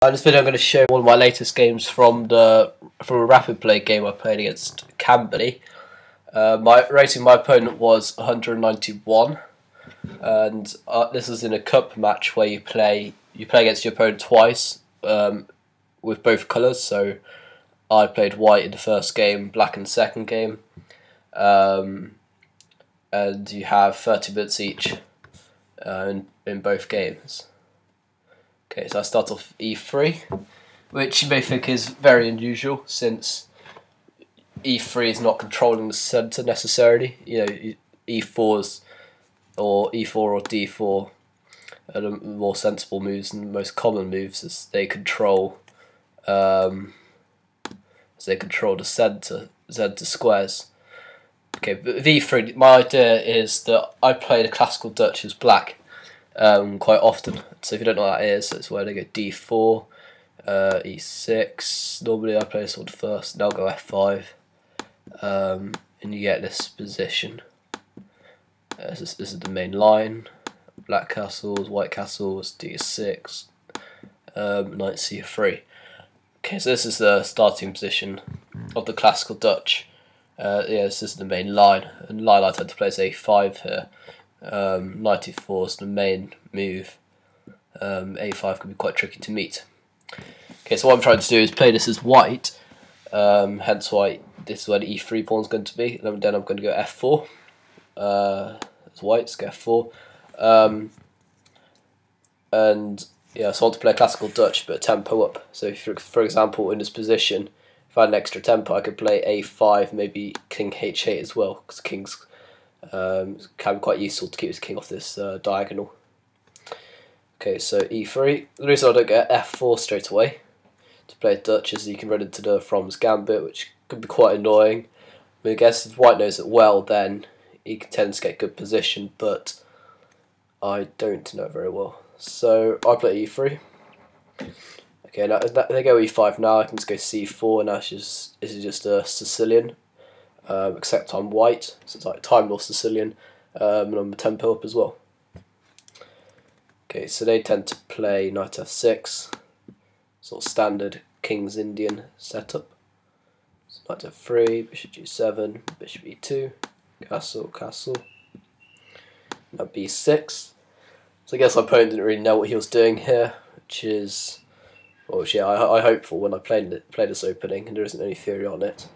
In this video I'm going to show one of my latest games from a rapid play game I played against Camberley. My opponent was 191, and this is in a cup match where you play against your opponent twice with both colours. So I played white in the first game, black in the second game, and you have 30 minutes each in both games. Okay, so I start off e3, which you may think is very unusual since e3 is not controlling the centre necessarily. You know, e4s or d4 are the more sensible moves and the most common moves, as they control the centre squares. Okay, but v3, my idea is that I play the classical Dutch as black quite often. So if you don't know what that is, it's where they go d4, e6. Normally I play this one first, and I'll go f5, and you get this position. This is the main line. Black castles, white castles, d6, knight c3. Okay, so this is the starting position of the classical Dutch. This is the main line, and line I tend to play is a5 here. Knight e4 is the main move. a5 can be quite tricky to meet. Okay, so what I'm trying to do is play this as white, hence why this is where the e3 pawn is going to be, and then I'm going to go f4 as white, so go f4. And yeah, so I want to play classical Dutch but a tempo up. So for example, in this position, if I had an extra tempo, I could play a5, maybe king h8 as well, because kings can be quite useful to keep his king off this diagonal. Okay, so e3. The reason I don't get f4 straight away to play Dutch is you can run into the From's gambit, which could be quite annoying. I guess if white knows it well, then he tends to get good position, but I don't know it very well. So I play e3. Okay, now they go e5 now, I can just go c4, and this is just a Sicilian. Except I'm white, so it's like time North Sicilian, and I'm a tempo up as well. Okay, so they tend to play knight f6, sort of standard King's Indian setup. So knight f3, bishop g7, bishop e2, castle, castle. Now b6. So I guess my opponent didn't really know what he was doing here, which is, well, yeah, I hope for when I play this opening, and there isn't any theory on it.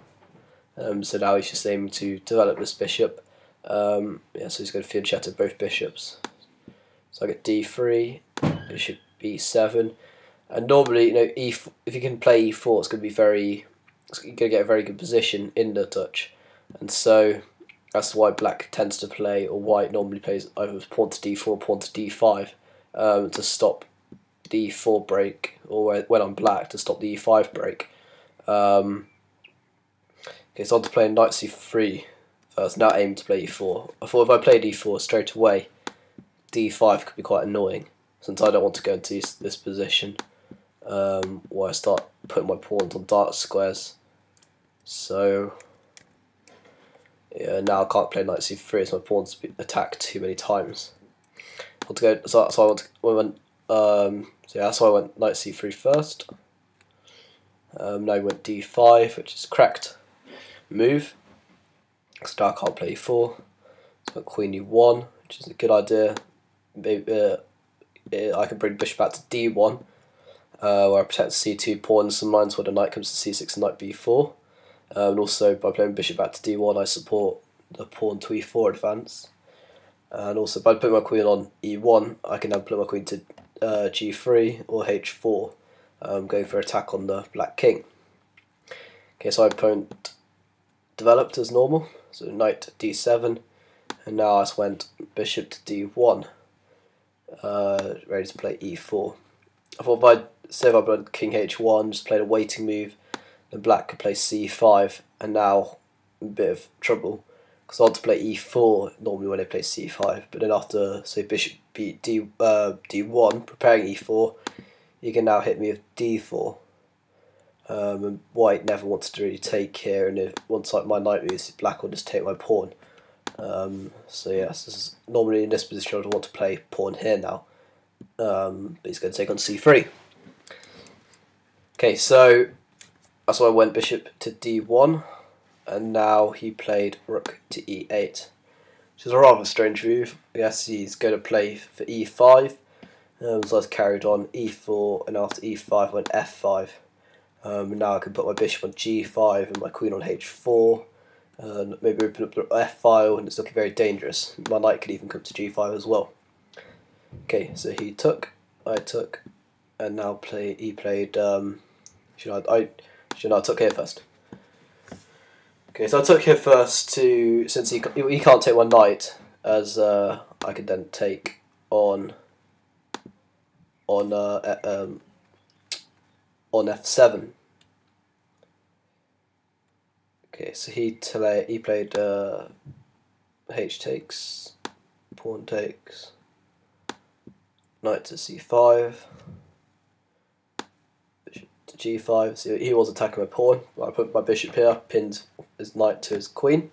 So now he's just aiming to develop this bishop. So he's going to fianchetto both bishops. So I get d3, bishop b7, and normally, you know, if you can play e4, it's going to get a very good position in the Dutch, and so that's why black tends to play, or white normally plays either pawn to d4 or pawn to d5 to stop the e4 break, or when I'm black to stop the e5 break. Okay, so on to play knight c3 first. Now aim to play e4. I thought if I played e4 straight away, d5 could be quite annoying, since I don't want to go into this position where I start putting my pawns on dark squares. So yeah, now I can't play knight c3 as my pawns be attacked too many times. So that's why I went knight c3 first. Now I went d5, which is correct move. So now I can't play e4. So queen e1, which is a good idea. Maybe I can bring bishop back to d1, where I protect c2 pawn in some lines where the knight comes to c6 and knight b4. And also by playing bishop back to d1, I support the pawn to e4 advance. And also by putting my queen on e1, I can now put my queen to g3 or h4, going for attack on the black king. Okay, so my opponent developed as normal, so knight d7, and now I just went bishop to d1, ready to play e4. I thought if I played king h1, just played a waiting move, then black could play c5, and now a bit of trouble, because I want to play e4 normally when I play c5, but then after, say, bishop d1, preparing e4, you can now hit me with d4. And white never wants to really take here, and once my knight moves, black will just take my pawn. So yes, this is normally in this position I would want to play pawn here now, but he's going to take on c3. Okay, so that's why I went bishop to d1, and now he played rook to e8, which is a rather strange move. Yes, he's going to play for e5, so I've carried on e4, and after e5 I went f5. Now I can put my bishop on g5 and my queen on h4, and maybe open up the f file, and it's looking very dangerous. My knight could even come to g5 as well. Okay, so he took, I took, and now he played. Should I took here first? Okay, so I took here first since he can't take my knight, as I could then take on f7. Okay, so he played h takes, pawn takes, knight to c5, bishop to g5. So he was attacking my pawn. I put my bishop here, pinned his knight to his queen.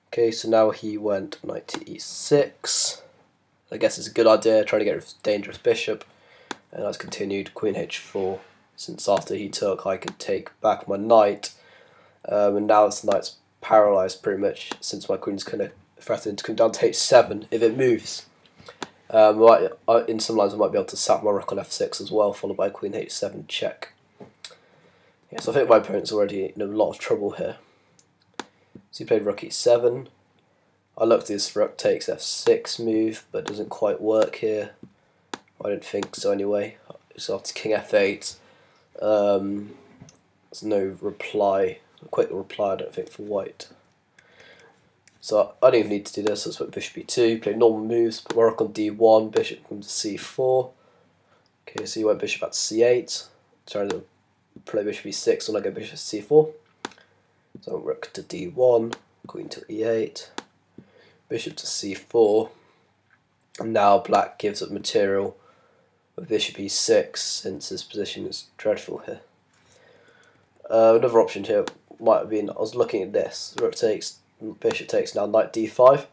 Okay, so now he went knight to e6. I guess it's a good idea, trying to get rid of dangerous bishop. And I continued queen h4. Since after he took, I could take back my knight. And now this knight's paralysed pretty much, since my queen's kind of threatening to come down to h7 if it moves. In some lines I might be able to sack my rook on f6 as well, followed by queen h7 check. Yeah, so I think my opponent's already in a lot of trouble here. So he played rook e7. I looked at this rook takes f6 move, but it doesn't quite work here. I don't think so anyway. So after king f8, there's no reply, a quick reply I don't think for white. So I don't even need to do this. Let's put bishop e2, play normal moves, put my rook on d1, bishop comes to c4. Okay, so you went bishop at c8, trying to play bishop e6 when I go bishop c4. So rook to d1, queen to e8, bishop to c4, and now black gives up material with bishop e6, since his position is dreadful here. Another option here might have been, I was looking at this, rook takes, bishop takes, now knight d5.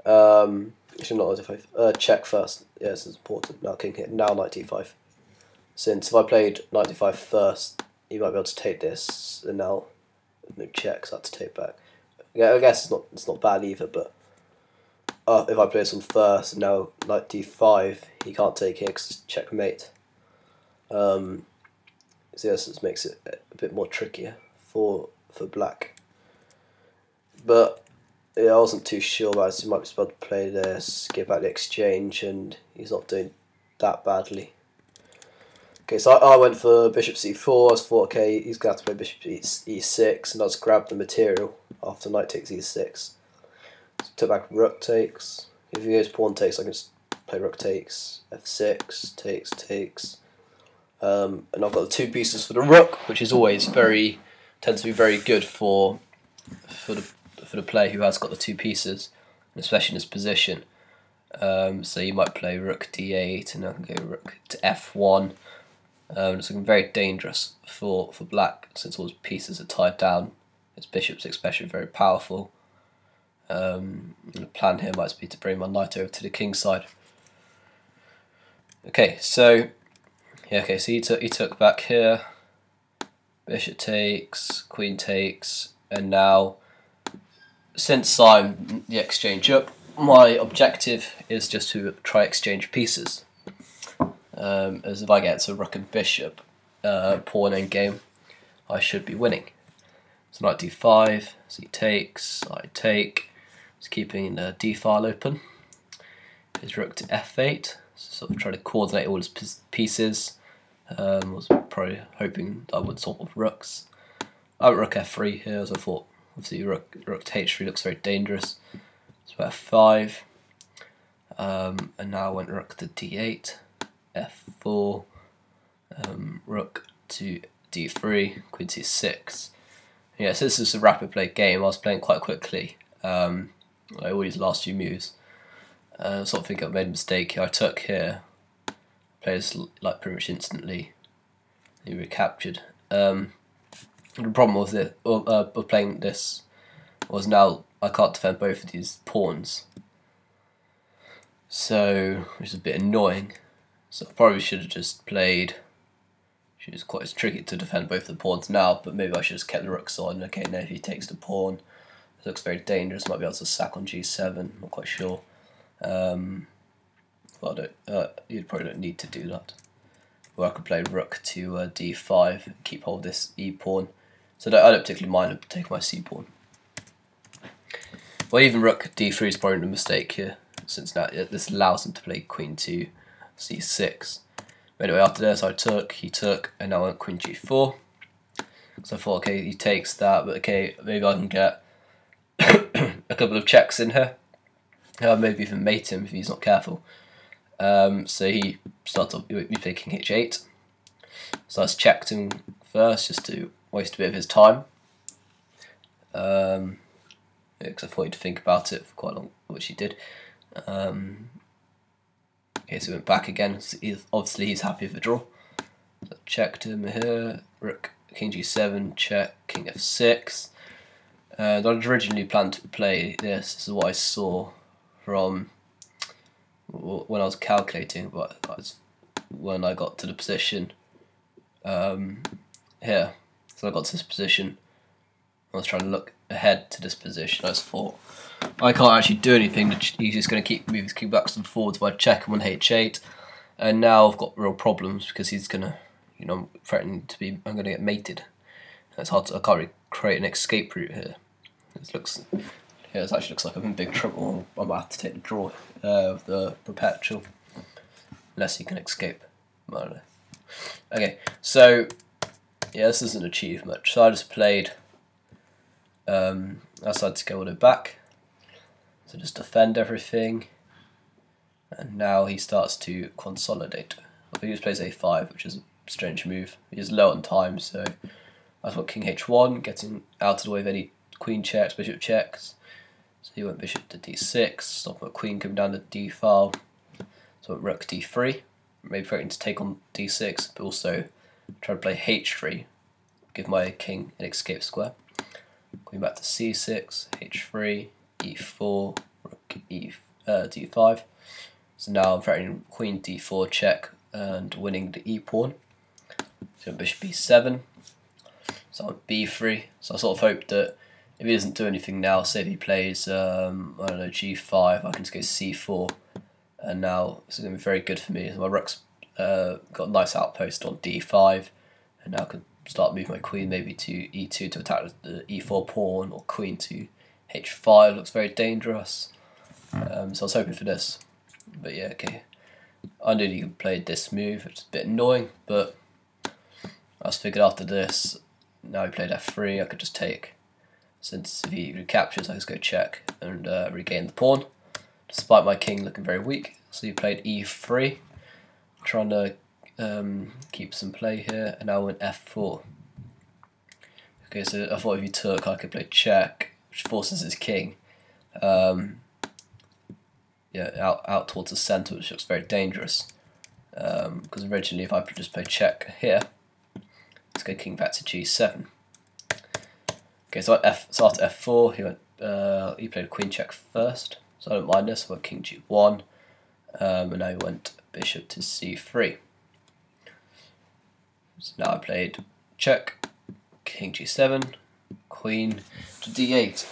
Actually not knight d5, check first, yeah, this is important, now king here, now knight d5. Since if I played knight d5 first, you might be able to take this, and now no checks, I had to take back. Yeah, I guess it's not bad either, but if I play this one first, and now knight d5, he can't take it because it's checkmate. So yes, this makes it a bit more trickier for black. But yeah, I wasn't too sure about this. He might be able to play this, get back the exchange, and he's not doing that badly. Okay, so I went for bishop c4. I thought, okay, he's going to have to play bishop e6, and I'll just grab the material after knight takes e6. So took back rook takes. If he goes pawn takes, I can just play rook takes, f6, takes. And I've got the two pieces for the rook, which is always tends to be very good for the player who has got the two pieces, especially in this position. So you might play rook d8, and I can go rook to f1. It's looking very dangerous for black, since all his pieces are tied down. His bishop's especially very powerful. The plan here might be to bring my knight over to the king side. Okay, so yeah, okay, so he took back here. Bishop takes, queen takes, and now since I'm the exchange up, my objective is just to try exchange pieces. As if I get to rook and bishop pawn endgame, I should be winning. So knight d5, so he takes, I take. Just keeping the d file open. His rook to f8, so sort of try to coordinate all his pieces. Was probably hoping that I would swap off rooks. I went rook f3 here, as I thought obviously rook to h3 looks very dangerous. So f5, and now I went rook to d8, f4, rook to d3, queen to c6. Yeah, so this is a rapid play game. I was playing quite quickly. Like all these last few moves. I sort of think I made a mistake here. I took here, played this like pretty much instantly. He recaptured. The problem was that of playing this was now I can't defend both of these pawns. So which is a bit annoying. So I probably should have just played which is quite tricky to defend both the pawns now, but maybe I should just kept the rooks on. Okay, now if he takes the pawn, it looks very dangerous, might be able to sack on g7, not quite sure. Well, you probably don't need to do that. Or I could play rook to d5 and keep hold of this e pawn. So I don't particularly mind taking my c pawn. Well, even rook d3 is probably a mistake here, since now this allows him to play queen to c6. But anyway, after this I took, he took, and now I went queen g4. So I thought, okay, he takes that, but okay, maybe I can get a couple of checks in here. Maybe even mate him if he's not careful. So he starts off, we play king h8. So I just checked him first just to waste a bit of his time. Because I thought he'd think about it for quite long, which he did. Okay, so he went back again. So obviously he's happy with the draw. So I checked him here. Rook, king g7, check, king f6. And I'd originally planned to play this. This is what I saw from when I was calculating, but when I got to the position here. So I got to this position. I was trying to look ahead to this position. I just thought, I can't actually do anything. He's just going to keep moving his king backs and forwards by check him on h8. And now I've got real problems because he's going to, you know, threatening to be, I'm going to get mated. It's hard to, I can't really create an escape route here. It looks, yeah, it actually looks like I'm in big trouble. I might have to take the draw of the perpetual, unless he can escape. I don't know. Okay, so yeah, this doesn't achieve much. So I just played. I decided to go all the way back. So just defend everything, and now he starts to consolidate. Well, he just plays a5, which is a strange move. He's low on time, so I thought king h1, getting out of the way of any queen checks, bishop checks. So he went bishop to d6, stop my queen coming down to d file. So rook d3, maybe threatening to take on d6, but also try to play h3, give my king an escape square. Going back to c6, h3, e4, rook d5. So now I'm threatening queen d4 check and winning the e pawn. So bishop b7. So on b3. So I sort of hope that if he doesn't do anything now, say if he plays I don't know, g5, I can just go c4, and now this is going to be very good for me. So my rook's got a nice outpost on d5, and now I can start moving my queen maybe to e2 to attack the e4 pawn, or queen to h5. Looks very dangerous. So I was hoping for this, but yeah, okay. I knew he played this move, which is a bit annoying, but I just figured after this, now he played f3, I could just take. Since if he recaptures, I just go check and regain the pawn, despite my king looking very weak. So he played e3, trying to keep some play here, and now went f4. Okay, so I thought if he took, I could play check, which forces his king out towards the centre, which looks very dangerous. Because originally, if I just play check here, let's go king back to g7. Okay, so after f4, he played queen check first, so I don't mind this. I went king g1, and now he went bishop to c3. So now I played check, king g7, queen to d8.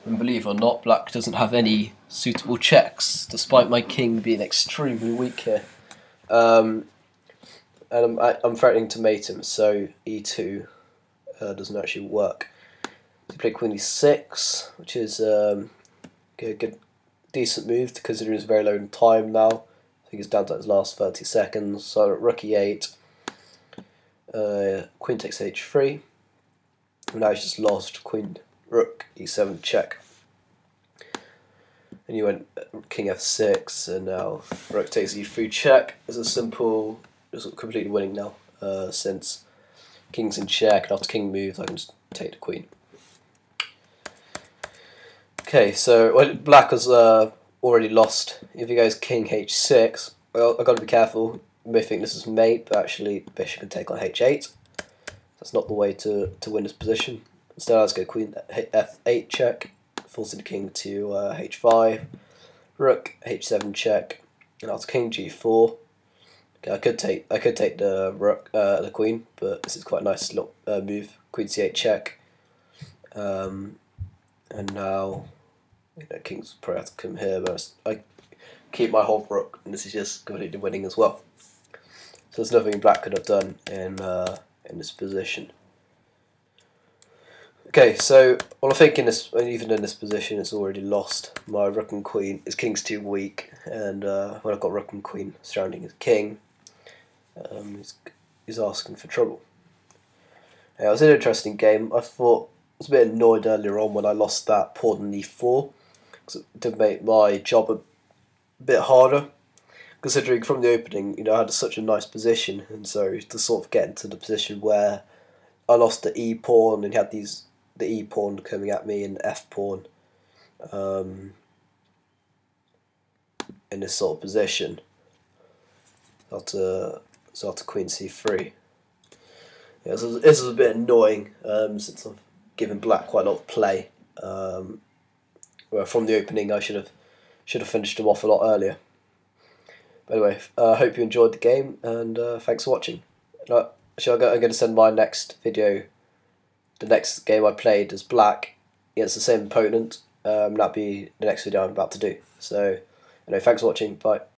And believe it or not, black doesn't have any suitable checks, despite my king being extremely weak here. And I'm threatening to mate him, so e2 doesn't actually work. He played queen e6, which is a good, decent move considering it's very low in time now. I think it's down to his last 30 seconds. So rook e8, queen takes h3, and now he's just lost queen, rook e7 check. And you went king f6, and now rook takes e3 check. It's a simple, just completely winning now, since king's in check, and after king moves I can just take the queen. Okay, so black has already lost. If he goes king h6, well, I've got to be careful. You may think this is mate, but actually bishop can take on h8. That's not the way to win this position. Instead, let's go queen f8 check, forcing the king to h5, rook h7 check, and after king g4, Okay, I could take the rook, the queen, but this is quite a nice little move. Queen c8 check, and now king's probably have to come here, but I keep my whole rook, and this is just completely winning as well. So there's nothing black could have done in this position. Okay, so I think even in this position, it's already lost. My rook and queen, his king's too weak, and when I've got rook and queen surrounding his king, he's asking for trouble. Yeah, it was an interesting game. I thought I was a bit annoyed earlier on when I lost that pawn on e4, because it did make my job a bit harder. Considering from the opening, I had such a nice position, and so to sort of get into the position where I lost the e pawn and had the e pawn coming at me and f pawn in this sort of position after queen c3. Yeah, so this is a bit annoying since I've given black quite a lot of play. Where from the opening I should have finished him off a lot earlier. But anyway, I hope you enjoyed the game, and thanks for watching. I'm going to send my next video, the next game I played as black against the same opponent. That'll be the next video I'm about to do. So, anyway, thanks for watching. Bye.